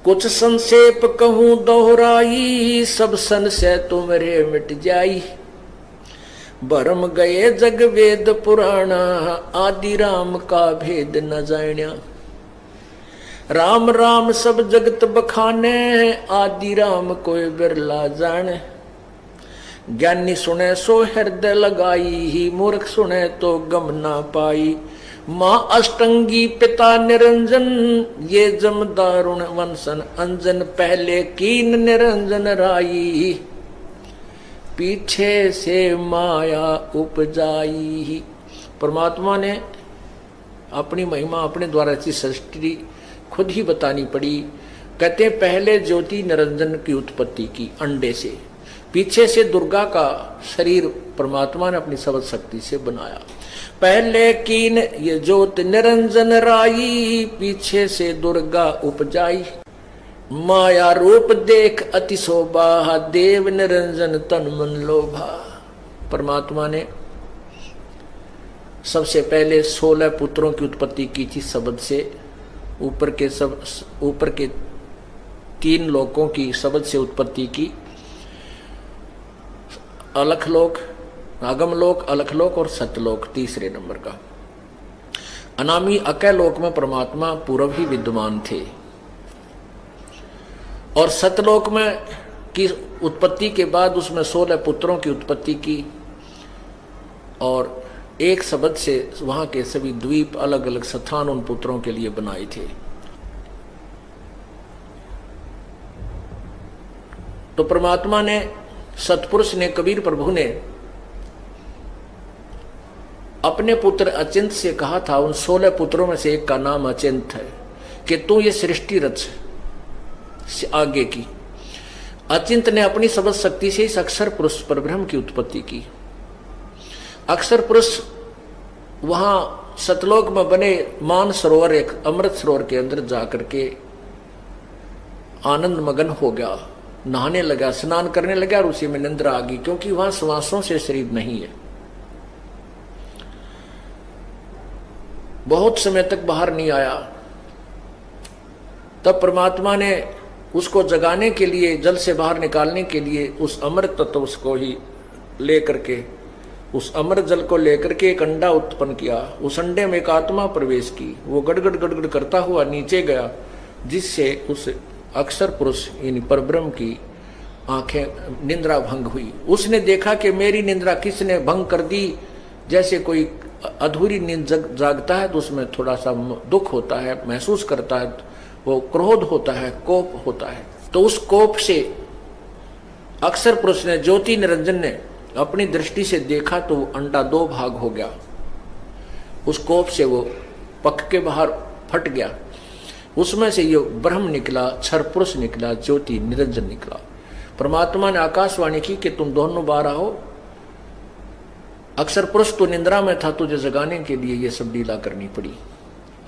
कुछ संक्षेप कहूं दोहराई, सब संशय तुमरे मिट जाई। भरम गए जग वेद पुराणा, आदि राम का भेद न जाण्या। राम राम सब जगत बखाने, आदि राम कोई बिरला जाने। ज्ञानी सुने सो हृदय लगाई, ही मूर्ख सुने तो गम ना पाई। माँ अष्टंगी पिता निरंजन, ये जम दारुण वंशन अंजन। पहले कीन निरंजन राई, पीछे से माया उपजाई। परमात्मा ने अपनी महिमा अपने द्वारा की सृष्टि खुद ही बतानी पड़ी। कहते पहले ज्योति निरंजन की उत्पत्ति की अंडे से, पीछे से दुर्गा का शरीर परमात्मा ने अपनी सबद शक्ति से बनाया। पहले कीन ये ज्योत निरंजन राई, पीछे से दुर्गा उपजाई। माया रूप देख अति शोभा, देव निरंजन तन मन लोभा। परमात्मा ने सबसे पहले 16 पुत्रों की उत्पत्ति की थी शब्द से। ऊपर के 3 लोकों की शब्द से उत्पत्ति की। अलखलोक, आगमलोक, अलखलोक और सतलोक तीसरे नंबर का। अनामी अकैलोक में परमात्मा पूर्व ही विद्यमान थे और सतलोक में की उत्पत्ति के बाद उसमें 16 पुत्रों की उत्पत्ति की और एक शब्द से वहां के सभी द्वीप अलग अलग स्थान उन पुत्रों के लिए बनाए थे। तो परमात्मा ने, सतपुरुष ने, कबीर प्रभु ने अपने पुत्र अचिंत से कहा था, उन 16 पुत्रों में से एक का नाम अचिंत है, कि तू ये सृष्टि रच आगे की। अचिंत ने अपनी सबद शक्ति से इस अक्षर पुरुष परब्रह्म की उत्पत्ति की। अक्षर पुरुष वहां सतलोक में बने मान सरोवर, एक अमृत सरोवर के अंदर जाकर के आनंद मगन हो गया, नहाने लगा, स्नान करने लगा और उसी में निंद्रा आ गई, क्योंकि वहां श्वासों से शरीर नहीं है। बहुत समय तक बाहर नहीं आया। तब परमात्मा ने उसको जगाने के लिए, जल से बाहर निकालने के लिए उस अमृत तत्व उसको ही लेकर के, उस अमृत जल को लेकर के एक अंडा उत्पन्न किया। उस अंडे में एक आत्मा प्रवेश की। वो गड़गड़ गड़गड़ करता हुआ नीचे गया, जिससे उस अक्षर पुरुष यानी परब्रह्म की आंखें निंद्रा भंग हुई। उसने देखा कि मेरी निंद्रा किसने भंग कर दी। जैसे कोई अधूरी नींद जागता है तो उसमें थोड़ा सा दुख होता है, महसूस करता है, वो क्रोध होता है, कोप होता है। तो उस कोप से अक्षर पुरुष ने, ज्योति निरंजन ने अपनी दृष्टि से देखा तो वो अंडा 2 भाग हो गया। उस कोप से वो पक के बाहर फट गया। उसमें से ये ब्रह्म निकला, क्षर पुरुष निकला, ज्योति निरंजन निकला। परमात्मा ने आकाशवाणी की कि तुम दोनों बाहर आओ। अक्षर पुरुष तो निंद्रा में था, तुझे जगाने के लिए ये सब लीला करनी पड़ी।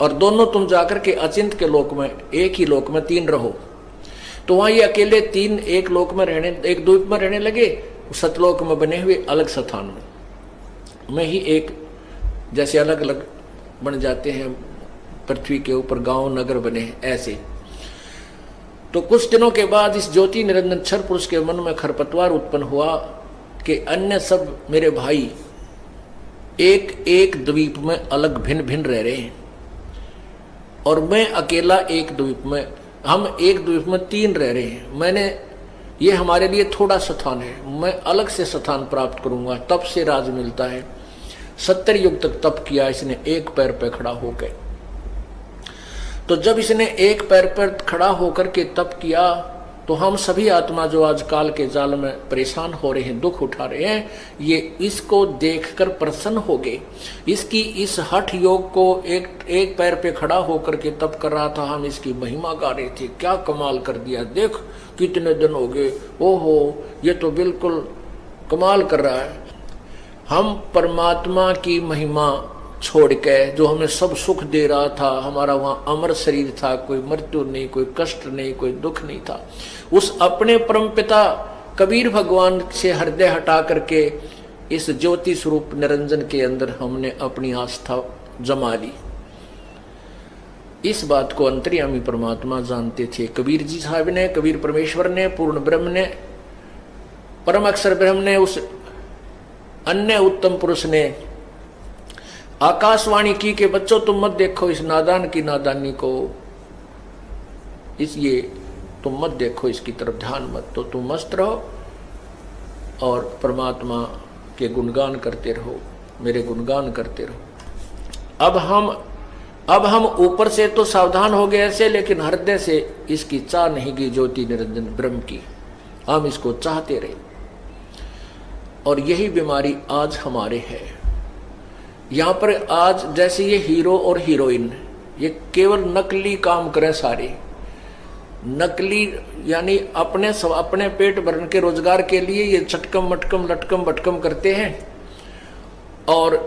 और दोनों तुम जाकर के अचिंत के लोक में, एक ही लोक में 3 रहो। तो वहां ये अकेले 3 एक लोक में रहने, एक द्वीप में रहने लगे। सतलोक में बने हुए अलग स्थान में ही एक, जैसे अलग अलग बन जाते हैं पृथ्वी के ऊपर गांव नगर बने, ऐसे। तो कुछ दिनों के बाद इस ज्योति निरंजन क्षर पुरुष के मन में खरपतवार उत्पन्न हुआ कि अन्य सब मेरे भाई एक एक द्वीप में अलग भिन्न भिन्न रह रहे हैं और मैं अकेला एक द्वीप में, हम एक द्वीप में 3 रह रहे हैं। मैंने, ये हमारे लिए थोड़ा स्थान है, मैं अलग से स्थान प्राप्त करूंगा, तप से राज मिलता है। 70 युग तक तप किया इसने एक पैर पे खड़ा होकर। तो जब इसने एक पैर पर खड़ा होकर के तप किया तो हम सभी आत्मा जो आज काल के जाल में परेशान हो रहे हैं, दुख उठा रहे हैं, ये इसको देखकर प्रसन्न हो गए। इसकी इस हठ योग को, एक पैर पे खड़ा होकर के तप कर रहा था, हम इसकी महिमा गा रहे थे, क्या कमाल कर दिया, देख कितने दिन हो गए, ओहो ये तो बिल्कुल कमाल कर रहा है। हम परमात्मा की महिमा छोड़ के, जो हमें सब सुख दे रहा था, हमारा वहां अमर शरीर था, कोई मृत्यु नहीं, कोई कष्ट नहीं, कोई दुख नहीं था, उस अपने परम पिता कबीर भगवान से हृदय हटा करके इस ज्योति स्वरूप निरंजन के अंदर हमने अपनी आस्था जमा ली। इस बात को अंतर्यामी परमात्मा जानते थे। कबीर जी साहब ने, कबीर परमेश्वर ने, पूर्ण ब्रह्म ने, परम अक्षर ब्रह्म ने, उस अन्य उत्तम पुरुष ने आकाशवाणी की कि बच्चों तुम मत देखो इस नादान की नादानी को, ये तुम मत देखो, इसकी तरफ ध्यान मत, तो तुम मस्त रहो और परमात्मा के गुणगान करते रहो, मेरे गुणगान करते रहो। अब हम ऊपर से तो सावधान हो गए ऐसे, लेकिन हृदय से इसकी चाह नहीं गई ज्योति निरंजन ब्रह्म की, हम इसको चाहते रहे। और यही बीमारी आज हमारे है। यहां पर आज जैसे ये हीरो और हीरोइन ये केवल नकली काम करें, सारे नकली, यानी अपने पेट भरने के रोजगार के लिए ये चटकम मटकम लटकम बटकम करते हैं और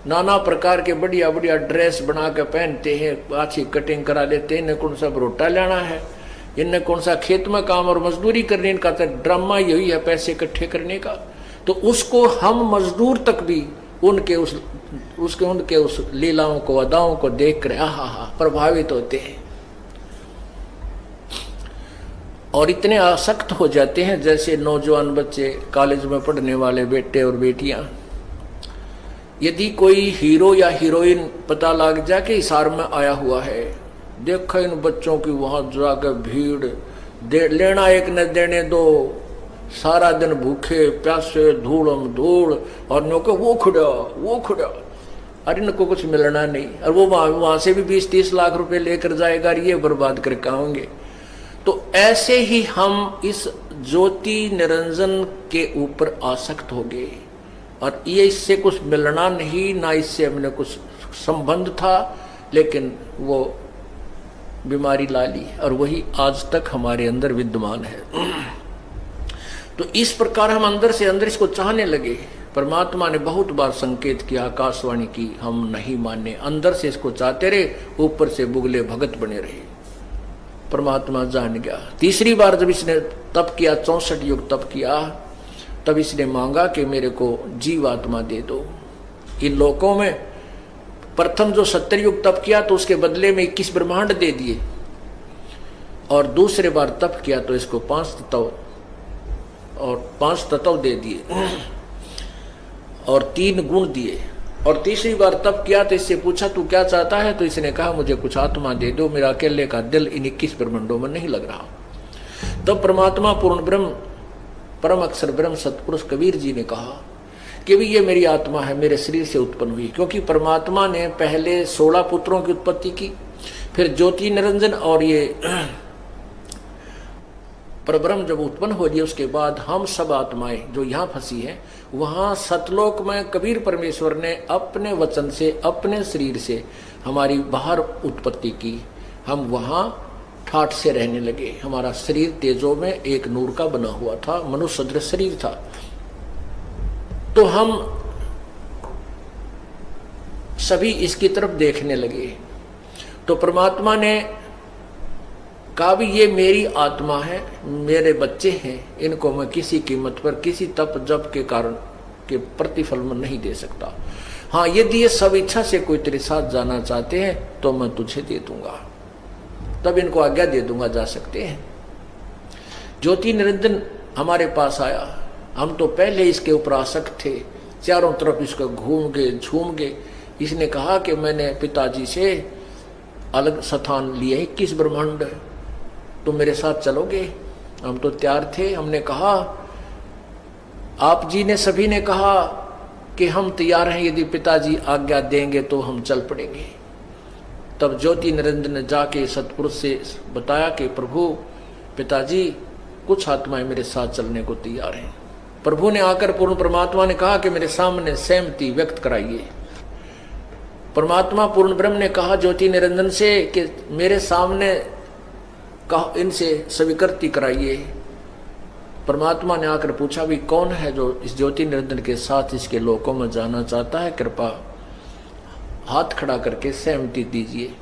नाना प्रकार के बढ़िया बढ़िया ड्रेस बना के पहनते हैं, अच्छी कटिंग करा लेते हैं। इन्हें कौन सा रोटा लेना है, इन्हें कौन सा खेत में काम और मजदूरी करने, इनका तो ड्रामा यही है पैसे इकट्ठे करने का। तो उसको हम मजदूर तक भी उनके उस लीलाओं को, अदाओं को देख कर प्रभावित होते हैं और इतने आसक्त हो जाते हैं। जैसे नौजवान बच्चे, कॉलेज में पढ़ने वाले बेटे और बेटियां, यदि कोई हीरो या हीरोइन पता लग जाए कि हिसार में आया हुआ है, देखो इन बच्चों की वहां जाकर भीड़, लेना एक न देने दो, सारा दिन भूखे प्यासे धूलम धूल, और नो को वो खुड़ा, अरे इनको कुछ मिलना नहीं, और वो वहां से भी 20-30 लाख रुपए लेकर जाएगा, ये बर्बाद करके आएंगे। तो ऐसे ही हम इस ज्योति निरंजन के ऊपर आसक्त हो गए और ये इससे कुछ मिलना नहीं, ना इससे हमने कुछ संबंध था, लेकिन वो बीमारी ला ली और वही आज तक हमारे अंदर विद्यमान है। तो इस प्रकार हम अंदर से अंदर इसको चाहने लगे। परमात्मा ने बहुत बार संकेत किया, आकाशवाणी की, हम नहीं माने, अंदर से इसको चाहते रहे, ऊपर से बुगले भगत बने रहे। परमात्मा जान गया। तीसरी बार जब इसने तप किया, 64 युग तप किया, तब इसने मांगा कि मेरे को जीवात्मा दे दो। इन लोकों में प्रथम जो 70 युग तप किया तो उसके बदले में 21 ब्रह्मांड दे दिए, और दूसरे बार तप किया तो इसको 5 तत्व दे दिए और 3 गुण दिए। और तीसरी बार तप किया तो इससे पूछा तू क्या चाहता है, तो इसने कहा मुझे कुछ आत्मा दे दो, मेरा अकेले का दिल इन 21 ब्रह्मांडों में नहीं लग रहा। तब परमात्मा पूर्ण ब्रह्म, परम अक्षर ब्रह्म सतपुरुष कबीर जी ने कहा कि भी ये मेरी आत्मा है, मेरे शरीर से उत्पन्न हुई। क्योंकि परमात्मा ने पहले 16 पुत्रों की उत्पत्ति की, फिर ज्योति निरंजन और ये परब्रह्म जब उत्पन्न हो गई, उसके बाद हम सब आत्माएं जो यहाँ फंसी हैं, वहां सतलोक में कबीर परमेश्वर ने अपने वचन से, अपने शरीर से हमारी बाहर उत्पत्ति की। हम वहां ठाठ से रहने लगे। हमारा शरीर तेजो में एक नूर का बना हुआ था, मनुष्य सदृश शरीर था। तो हम सभी इसकी तरफ देखने लगे। तो परमात्मा ने कहा भी ये मेरी आत्मा है, मेरे बच्चे हैं, इनको मैं किसी कीमत पर, किसी तप जप के कारण के प्रतिफल में नहीं दे सकता। हाँ, यदि ये सब इच्छा से कोई तेरे साथ जाना चाहते हैं तो मैं तुझे दे दूंगा, तब इनको आज्ञा दे दूंगा, जा सकते हैं। ज्योति निरंजन हमारे पास आया। हम तो पहले इसके ऊपर आसक्त थे, चारों तरफ इसको घूम गए, झूम गए। इसने कहा कि मैंने पिताजी से अलग स्थान लिए 21 ब्रह्मांड, तुम मेरे साथ चलोगे? हम तो तैयार थे। हमने कहा, आप जी ने, सभी ने कहा कि हम तैयार हैं, यदि पिताजी आज्ञा देंगे तो हम चल पड़ेंगे। तब ज्योति निरंजन ने जाके सतपुरुष से बताया कि प्रभु, पिताजी कुछ आत्माएं मेरे साथ चलने को तैयार हैं। प्रभु ने आकर पूर्ण परमात्मा ने कहा कि मेरे सामने सहमति व्यक्त कराइए। परमात्मा पूर्ण ब्रह्म ने कहा ज्योति निरंजन से कि मेरे सामने कहा, इनसे स्वीकृति कराइए। परमात्मा ने आकर पूछा भी कौन है जो इस ज्योति निरंजन के साथ इसके लोकों में जाना चाहता है, कृपा हाथ खड़ा करके सहमति दीजिए।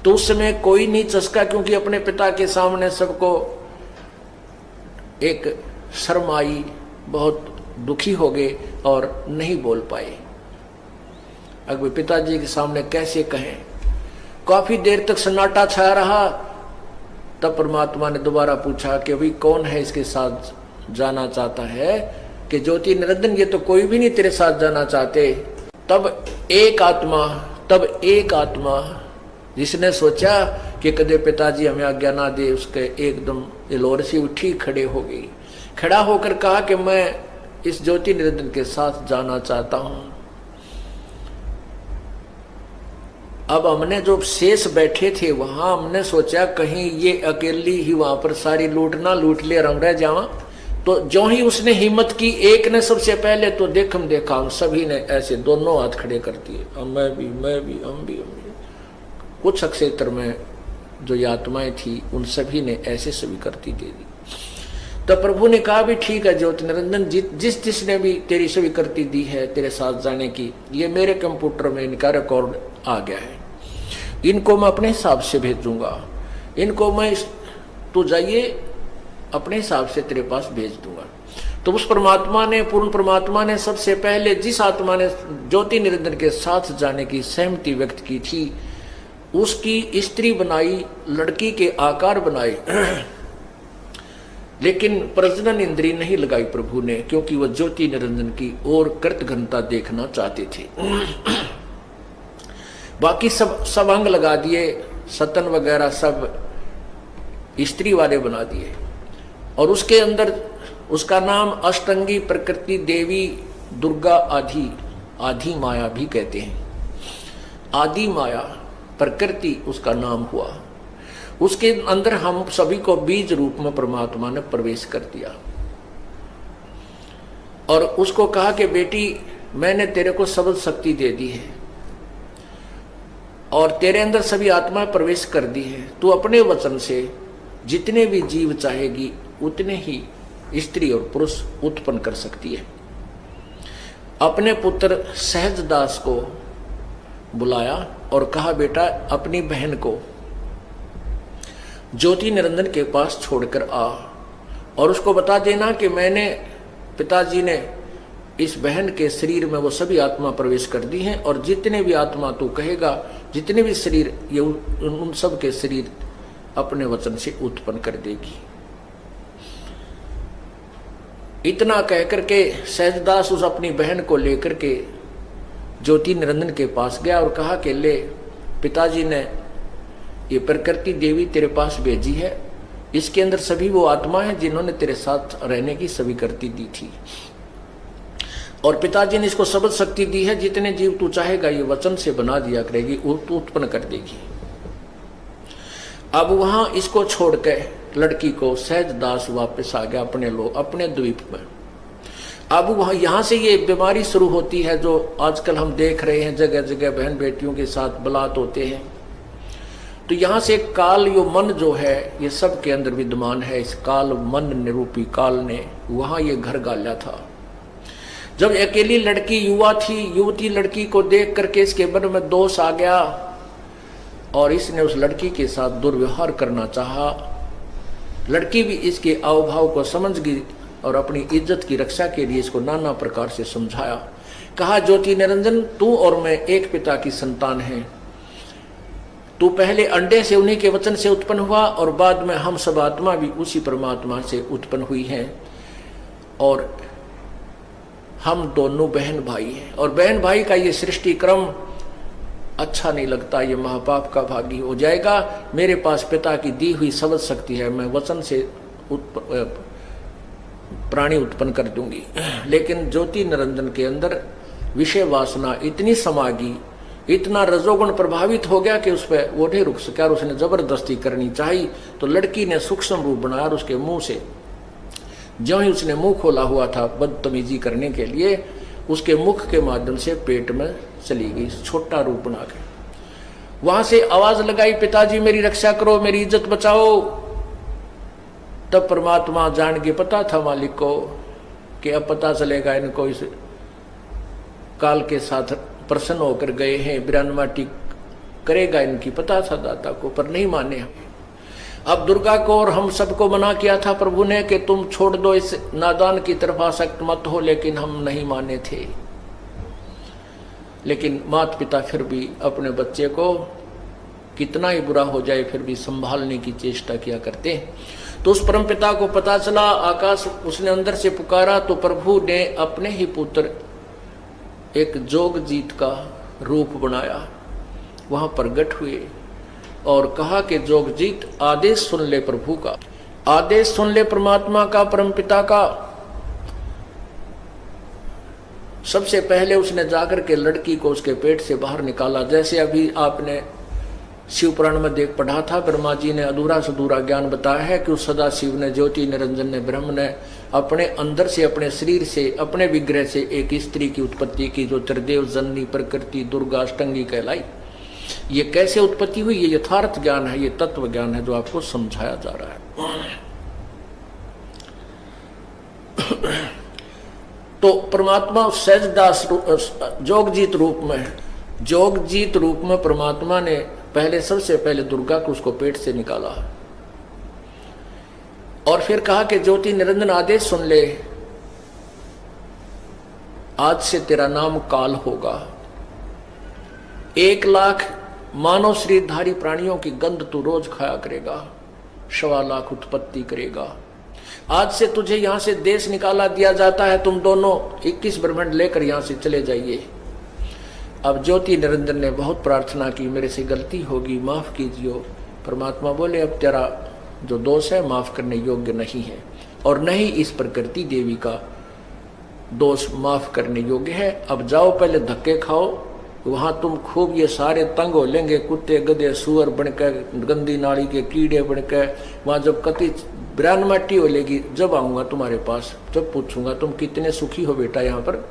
तो उस समय कोई नहीं चसका, क्योंकि अपने पिता के सामने सबको एक शर्म आई, बहुत दुखी हो गए और नहीं बोल पाए। अगर पिताजी के सामने कैसे कहें। काफी देर तक सन्नाटा छाया रहा। तब परमात्मा ने दोबारा पूछा कि अभी कौन है इसके साथ जाना चाहता है? कि ज्योति निरंजन, ये तो कोई भी नहीं तेरे साथ जाना चाहते। तब एक आत्मा जिसने सोचा कि कदे पिताजी हमें आज्ञा ना दे, उसके एकदम एलोर सी उठी, खड़े हो गई। खड़ा होकर कहा कि मैं इस ज्योति निरंजन के साथ जाना चाहता हूं। अब हमने जो शेष बैठे थे वहां, हमने सोचा कहीं ये अकेली ही वहां पर सारी लूट ना लूट ले, हम रह जावा। तो जो ही उसने हिम्मत की, एक ने सबसे पहले तो देखा, हम सभी ने ऐसे दोनों हाथ खड़े कर दिए, मैं भी, हम भी। कुछ क्षेत्र में जो ये आत्माएं थी उन सभी ने ऐसे स्वीकृति दे दी। तो प्रभु ने कहा भी ठीक है ज्योति निरंजन, जिसने भी तेरी स्वीकृति दी है तेरे साथ जाने की, ये मेरे कंप्यूटर में इनका रिकॉर्ड आ गया है, इनको मैं अपने हिसाब से भेजूंगा, इनको मैं तू जाइए अपने हिसाब से तेरे पास भेज दूंगा। तो उस परमात्मा ने, पूर्ण परमात्मा ने सबसे पहले जिस आत्मा ने ज्योति निरंजन के साथ जाने की सहमति व्यक्त की थी, उसकी स्त्री बनाई, लड़की के आकार बनाए, लेकिन प्रजनन इंद्री नहीं लगाई प्रभु ने, क्योंकि वह ज्योति निरंजन की और कृत घनता देखना चाहते थे। बाकी सब अंग लगा दिए, सतन वगैरह सब स्त्री वाले बना दिए, और उसके अंदर उसका नाम अष्टंगी प्रकृति देवी दुर्गा आदि माया भी कहते हैं। आदि माया प्रकृति उसका नाम हुआ। उसके अंदर हम सभी को बीज रूप में परमात्मा ने प्रवेश कर दिया और उसको कहा कि बेटी मैंने तेरे को शब्द शक्ति दे दी है और तेरे अंदर सभी आत्माएं प्रवेश कर दी है। तू अपने वचन से जितने भी जीव चाहेगी उतने ही स्त्री और पुरुष उत्पन्न कर सकती है। अपने पुत्र सहजदास को बुलाया और कहा बेटा अपनी बहन को ज्योति निरंजन के पास छोड़कर आ और उसको बता देना कि मैंने, पिताजी ने इस बहन के शरीर में वो सभी आत्मा प्रवेश कर दी हैं और जितने भी आत्मा तू कहेगा, जितने भी शरीर, ये उन सब के शरीर अपने वचन से उत्पन्न कर देगी। इतना कहकर के सहजदास उस अपनी बहन को लेकर के ज्योति निरंजन के पास गया और कहा कि ले, पिताजी ने ये प्रकृति देवी तेरे पास भेजी है, इसके अंदर सभी वो आत्मा है जिन्होंने तेरे साथ रहने की स्वीकृति दी थी और पिताजी ने इसको शब्द शक्ति दी है, जितने जीव तू चाहेगा ये वचन से बना दिया करेगी, उत्पन्न कर देगी। अब वहां इसको छोड़ के लड़की को सहजदास वापस आ गया अपने द्वीप में। अब वहां यहां से ये बीमारी शुरू होती है जो आजकल हम देख रहे हैं, जगह जगह बहन बेटियों के साथ बलात् होते हैं। तो यहां से काल यो मन जो है ये सब के अंदर विद्यमान है। इस काल मन निरूपी काल ने वहां ये घर गाला था। जब अकेली लड़की युवती लड़की को देख करके इसके मन में दोष आ गया और इसने उस लड़की के साथ दुर्व्यवहार करना चाहा। लड़की भी इसके अवभाव को समझ गई और अपनी इज्जत की रक्षा के लिए इसको नाना प्रकार से समझाया। कहा ज्योति निरंजन, तू और मैं एक पिता की संतान हैं। तू पहले अंडे से, उन्हीं के वचन से उत्पन्न हुआ और बाद में हम सब आत्मा भी उसी परमात्मा से उत्पन्न हुई हैं और हम दोनों बहन भाई हैं। और बहन भाई का ये सृष्टि क्रम अच्छा नहीं लगता, ये महापाप का भागी हो जाएगा। मेरे पास पिता की दी हुई शब्द शक्ति है, मैं वचन से प्राणी उत्पन्न कर दूंगी। लेकिन ज्योति निरंजन के अंदर विषय वासना इतनी समागी, इतना रजोगुण प्रभावित हो गया कि उस पर वो नहीं रुक सका और उसने जबरदस्ती करनी चाहिए। तो लड़की ने सूक्ष्म रूप बनाया और उसके मुंह से, ज्यों ही उसने मुंह खोला हुआ था बदतमीजी करने के लिए, उसके मुख के माध्यम से पेट में चली गई, छोटा रूप बना के। वहां से आवाज लगाई, पिताजी मेरी रक्षा करो, मेरी इज्जत बचाओ। तब परमात्मा जान के, पता था मालिक को कि अब पता चलेगा इनको, इस काल के साथ प्रसन्न होकर गए हैं, बिरानमाटी करेगा इनकी, पता था दाता को, पर नहीं माने हम। अब दुर्गा को और हम सबको मना किया था प्रभु ने कि तुम छोड़ दो, इस नादान की तरफ आसक्त मत हो, लेकिन हम नहीं माने थे। लेकिन माता पिता फिर भी अपने बच्चे को कितना ही बुरा हो जाए फिर भी संभालने की चेष्टा किया करते हैं। तो उस परमपिता को पता चला, आकाश उसने अंदर से पुकारा तो प्रभु ने अपने ही पुत्र एक जोगजीत का रूप बनाया, वहां प्रगट हुए और कहा कि जोगजीत आदेश सुन ले प्रभु का, आदेश सुन ले परमात्मा का, परमपिता का। सबसे पहले उसने जाकर के लड़की को उसके पेट से बाहर निकाला। जैसे अभी आपने शिव पुराण में देख पढ़ा था, ब्रह्मा जी ने अधूरा से अधूरा ज्ञान बताया है कि उस सदा शिव ने, ज्योति निरंजन ने, ब्रह्म ने अपने अंदर से, अपने शरीर से, अपने विग्रह से एक स्त्री की उत्पत्ति की जो त्रिदेव जननी प्रकृति दुर्गा अष्टंगी कहलाई। ये कैसे उत्पत्ति हुई, ये यथार्थ ज्ञान है, ये तत्व ज्ञान है जो आपको समझाया जा रहा है। तो परमात्मा सहजदास जोगजीत रूप में, जोगजीत रूप में परमात्मा ने पहले, सबसे पहले दुर्गा को उसको पेट से निकाला और फिर कहा कि ज्योति निरंजन आदेश सुन ले, आज से तेरा नाम काल होगा। 1 लाख मानव शरीरधारी प्राणियों की गंध तू रोज खाया करेगा, 1.25 लाख उत्पत्ति करेगा। आज से तुझे यहां से देश निकाला दिया जाता है, तुम दोनों 21 ब्रह्मांड लेकर यहां से चले जाइए। अब ज्योति निरंजन ने बहुत प्रार्थना की, मेरे से गलती होगी, माफ कीजिए। परमात्मा बोले अब तेरा जो दोष है माफ करने योग्य नहीं है, और नहीं इस प्रकृति देवी का दोष माफ करने योग्य है। अब जाओ पहले धक्के खाओ, वहां तुम खूब ये सारे तंग हो लेंगे, कुत्ते गधे सुअर बनकर, गंदी नाली के कीड़े बनकर। वहां जब कति ब्रान मट्टी हो लेगी, जब आऊंगा तुम्हारे पास, जब पूछूंगा तुम कितने सुखी हो बेटा यहाँ पर,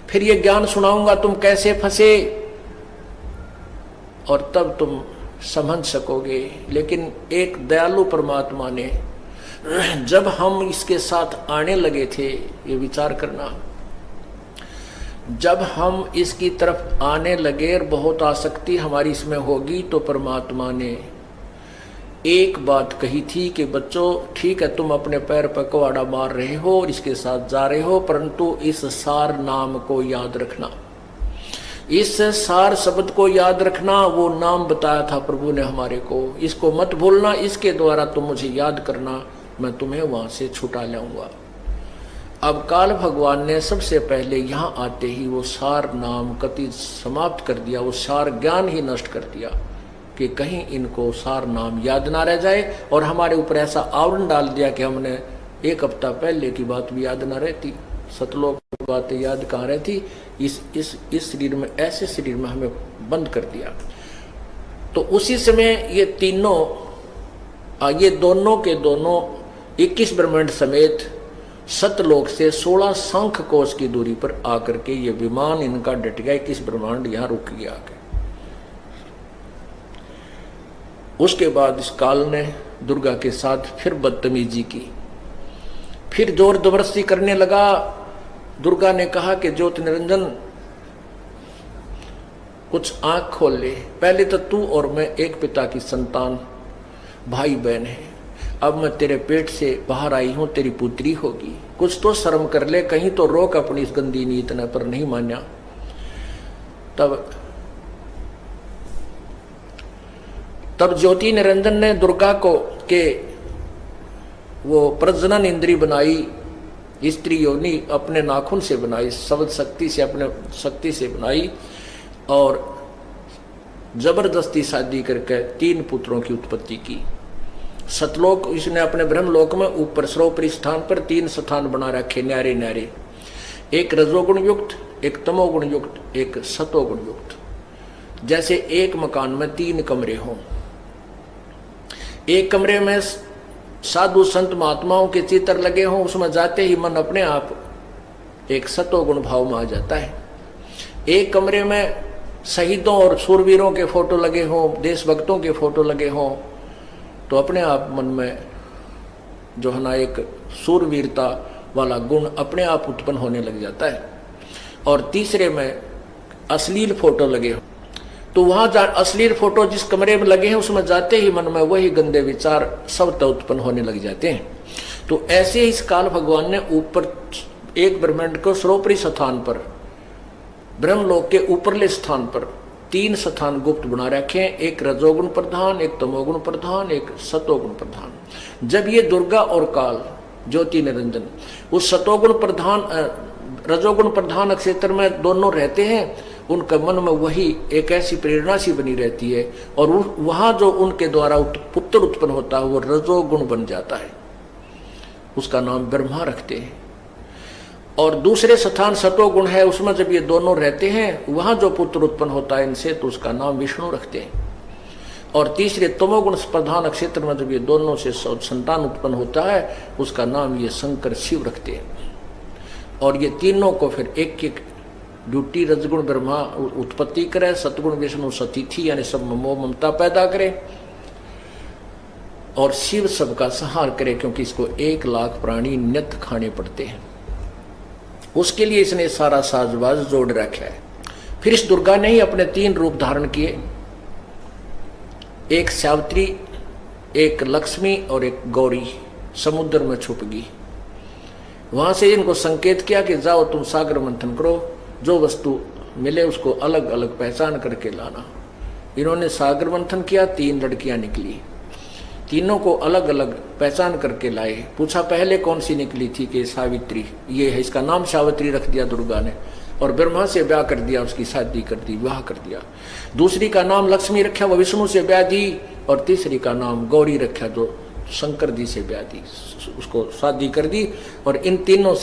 फिर ये ज्ञान सुनाऊंगा तुम कैसे फंसे, और तब तुम समझ सकोगे। लेकिन एक दयालु परमात्मा ने, जब हम इसके साथ आने लगे थे, ये विचार करना, जब हम इसकी तरफ आने लगे और बहुत आसक्ति हमारी इसमें होगी, तो परमात्मा ने एक बात कही थी कि बच्चों ठीक है तुम अपने पैर पर कुहाड़ा मार रहे हो और इसके साथ जा रहे हो, परंतु इस सार नाम को याद रखना, इस सार शब्द को याद रखना। वो नाम बताया था प्रभु ने हमारे को, इसको मत भूलना, इसके द्वारा तुम मुझे याद करना, मैं तुम्हें वहां से छुटा लाऊंगा। अब काल भगवान ने सबसे पहले यहाँ आते ही वो सार नाम कति समाप्त कर दिया, वो सार ज्ञान ही नष्ट कर दिया कि कहीं इनको सार नाम याद ना रह जाए, और हमारे ऊपर ऐसा आवरण डाल दिया कि हमने 1 हफ्ता पहले की बात भी याद ना रहती, सतलोक की बातें याद कहाँ रहती। इस शरीर में, ऐसे शरीर में हमें बंद कर दिया। तो उसी समय ये तीनों, ये दोनों के दोनों 21 ब्रह्मांड समेत सतलोक से 16 शंख कोश की दूरी पर आकर के ये विमान इनका डट गया, 21 ब्रह्मांड यहां रुक गया आके। उसके बाद इस काल ने दुर्गा के साथ फिर बदतमीजी की, फिर जोर जबरदस्ती करने लगा। दुर्गा ने कहा कि ज्योति निरंजन कुछ आंख खोल ले, पहले तो तू और मैं एक पिता की संतान, भाई बहन है, अब मैं तेरे पेट से बाहर आई हूं, तेरी पुत्री होगी, कुछ तो शर्म कर ले, कहीं तो रोक अपनी इस गंदी नीत न। पर नहीं मान्या। तब ज्योति निरंजन ने दुर्गा को के वो प्रजनन इंद्री बनाई, स्त्री योनि अपने नाखून से बनाई, शब्द शक्ति से, अपने शक्ति से बनाई, और जबरदस्ती शादी करके 3 पुत्रों की उत्पत्ति की। सतलोक इसने अपने ब्रह्मलोक में ऊपर सर्वोपरि स्थान पर 3 स्थान बना रखे, न्यारे न्यारे, एक रजोगुण युक्त, एक तमोगुण युक्त, एक सतोगुण युक्त। जैसे एक मकान में 3 कमरे हों, एक कमरे में साधु संत महात्माओं के चित्र लगे हों, उसमें जाते ही मन अपने आप एक सतोगुण भाव में आ जाता है। एक कमरे में शहीदों और शूरवीरों के फोटो लगे हों, देशभक्तों के फोटो लगे हों, तो अपने आप मन में जो है ना एक शूरवीरता वाला गुण अपने आप उत्पन्न होने लग जाता है। और तीसरे में अश्लील फोटो लगे हो, तो वहां अश्लील फोटो जिस कमरे में लगे हैं उसमें जाते ही मन में वही गंदे विचार सब उत्पन्न होने लग जाते हैं। तो ऐसे ही इस काल भगवान ने ऊपर एक ब्रह्मांड को सर्वोपरि स्थान पर, ब्रह्मलोक के ऊपरले स्थान पर तीन स्थान गुप्त बना रखे हैं, एक रजोगुण प्रधान, एक तमोगुण प्रधान, एक सतोगुण प्रधान। जब ये दुर्गा और काल ज्योति निरंजन उस सतोगुण प्रधान रजोगुण प्रधान क्षेत्र में दोनों रहते हैं, उनका मन में वही एक ऐसी प्रेरणा सी बनी रहती है और वहां जो उनके द्वारा पुत्र उत्पन्न होता है वो रजोगुण बन जाता है, उसका नाम ब्रह्मा रखते हैं। और दूसरे स्थान सतोगुण है, उसमें जब ये दोनों रहते हैं वहां जो पुत्र उत्पन्न होता है इनसे, तो उसका नाम विष्णु रखते हैं। और तीसरे तमोगुण प्रधान क्षेत्र में जब ये दोनों से संतान उत्पन्न होता है उसका नाम ये शंकर शिव रखते हैं। और ये तीनों को फिर एक एक ड्यूटी रजगुण ब्रह्मा उत्पत्ति करे, सतगुण विष्णु सतिथि यानी सब मोह ममता पैदा करे, और शिव सबका संहार करे, क्योंकि इसको 1 लाख प्राणी नित्य खाने पड़ते हैं। उसके लिए इसने सारा साजबाज जोड़ रखा है। फिर इस दुर्गा ने ही अपने 3 रूप धारण किए, एक सावित्री, एक लक्ष्मी और एक गौरी समुद्र में छुप गई। वहां से इनको संकेत किया कि जाओ तुम सागर मंथन करो, जो वस्तु मिले उसको अलग अलग पहचान करके लाना। इन्होंने सागर मंथन किया, 3 लड़कियां निकली, तीनों को अलग अलग पहचान करके लाए। पूछा पहले कौन सी निकली थी कि सावित्री, ये है, इसका नाम सावित्री रख दिया दुर्गा ने, और ब्रह्मा से ब्याह कर दिया, उसकी शादी कर दी, विवाह कर दिया। दूसरी का नाम लक्ष्मी रखा, वो विष्णु से ब्याह दी, और तीसरी का नाम गौरी रखा, जो शंकर जी से ब्याह दी, उसको शादी कर दी। और इन तीनों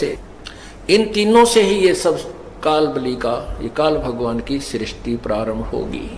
से ही ये सब काल बलि का, ये काल भगवान की सृष्टि प्रारंभ होगी।